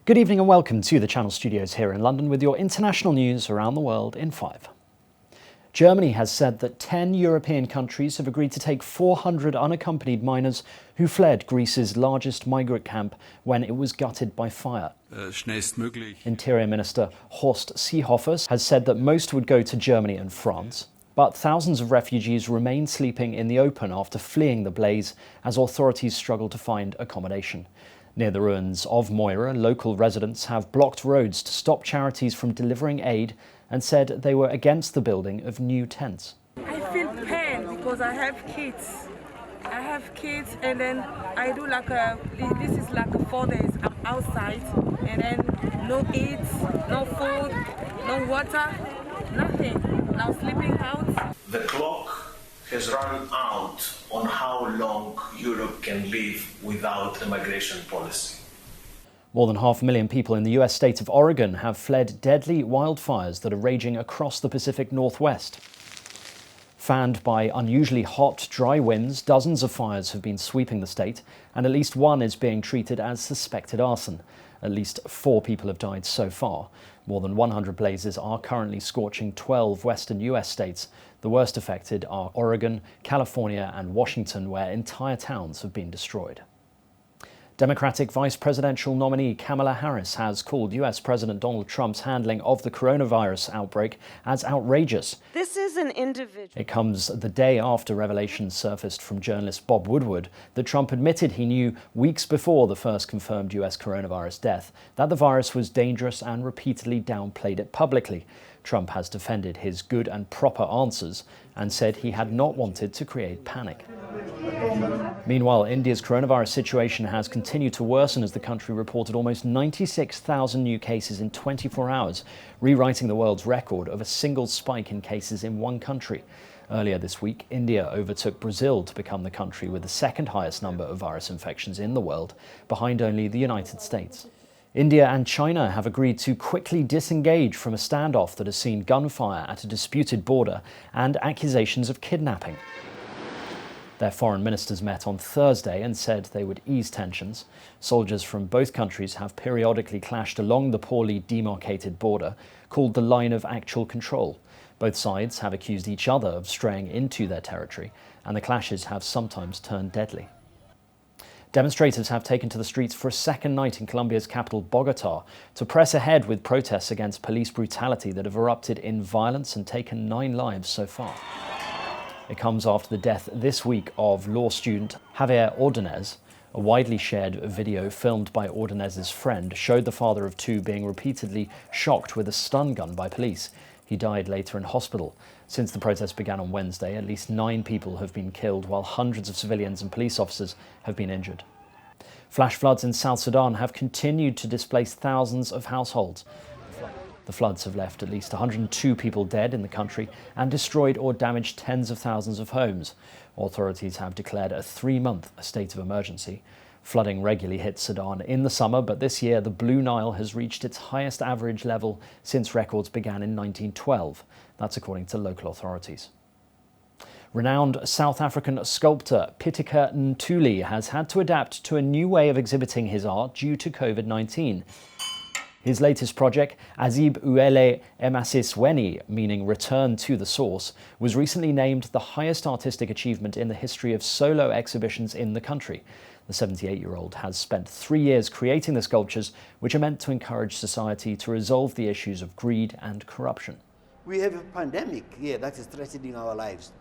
Good evening and welcome to the Channel Studios here in London with your international news around the world in 5. Germany has said that 10 European countries have agreed to take 400 unaccompanied minors who fled Greece's largest migrant camp when it was gutted by fire. Interior Minister Horst Seehofer has said that most would go to Germany and France, but thousands of refugees remain sleeping in the open after fleeing the blaze as authorities struggle to find accommodation. Near the ruins of Moira, local residents have blocked roads to stop charities from delivering aid and said they were against the building of new tents. I feel pain because I have kids. And then I do this is like 4 days. I'm outside and then no eat, no food, no water, nothing. Now sleeping out. The clock has run out on how long Europe can live without a migration policy. More than 500,000 people in the US state of Oregon have fled deadly wildfires that are raging across the Pacific Northwest. Fanned by unusually hot, dry winds, dozens of fires have been sweeping the state, and at least one is being treated as suspected arson. At least 4 people have died so far. More than 100 blazes are currently scorching 12 western US states. The worst affected are Oregon, California, and Washington, where entire towns have been destroyed. Democratic vice presidential nominee Kamala Harris has called US President Donald Trump's handling of the coronavirus outbreak as outrageous. This is an individual. It comes the day after revelations surfaced from journalist Bob Woodward that Trump admitted he knew weeks before the first confirmed US coronavirus death that the virus was dangerous and repeatedly downplayed it publicly. Trump has defended his good and proper answers and said he had not wanted to create panic. Meanwhile, India's coronavirus situation has continued to worsen as the country reported almost 96,000 new cases in 24 hours, rewriting the world's record of a single spike in cases in one country. Earlier this week, India overtook Brazil to become the country with the second highest number of virus infections in the world, behind only the United States. India and China have agreed to quickly disengage from a standoff that has seen gunfire at a disputed border and accusations of kidnapping. Their foreign ministers met on Thursday and said they would ease tensions. Soldiers from both countries have periodically clashed along the poorly demarcated border, called the Line of Actual Control. Both sides have accused each other of straying into their territory, and the clashes have sometimes turned deadly. Demonstrators have taken to the streets for a second night in Colombia's capital, Bogotá, to press ahead with protests against police brutality that have erupted in violence and taken 9 lives so far. It comes after the death this week of law student Javier Ordonez. A widely shared video filmed by Ordonez's friend showed the father of 2 being repeatedly shocked with a stun gun by police. He died later in hospital. Since the protest began on Wednesday, at least 9 people have been killed, while hundreds of civilians and police officers have been injured. Flash floods in South Sudan have continued to displace thousands of households. The floods have left at least 102 people dead in the country and destroyed or damaged tens of thousands of homes. Authorities have declared a 3-month state of emergency. Flooding regularly hits Sudan in the summer, but this year the Blue Nile has reached its highest average level since records began in 1912. That's according to local authorities. Renowned South African sculptor Pitika Ntuli has had to adapt to a new way of exhibiting his art due to COVID-19. His latest project, Azib Uele Emasisweni, meaning Return to the Source, was recently named the highest artistic achievement in the history of solo exhibitions in the country. The 78-year-old has spent 3 years creating the sculptures, which are meant to encourage society to resolve the issues of greed and corruption. We have a pandemic here that is threatening our lives.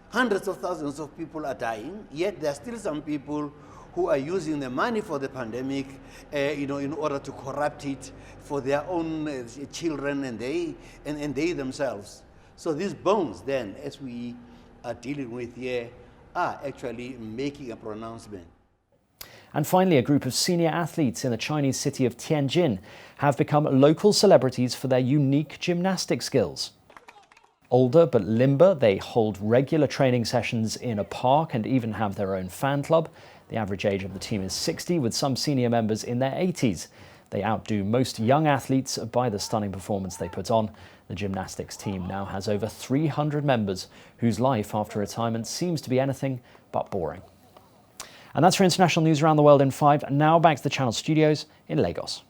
Hundreds of thousands of people are dying, yet there are still some people who are using the money for the pandemic, in order to corrupt it for their own children and they themselves. So these bones then, as we are dealing with here, are actually making a pronouncement. And finally, a group of senior athletes in the Chinese city of Tianjin have become local celebrities for their unique gymnastic skills. Older but limber, they hold regular training sessions in a park and even have their own fan club. The average age of the team is 60, with some senior members in their 80s. They outdo most young athletes by the stunning performance they put on. The gymnastics team now has over 300 members whose life after retirement seems to be anything but boring. And that's for international news around the world in 5. Now back to the Channel studios in Lagos.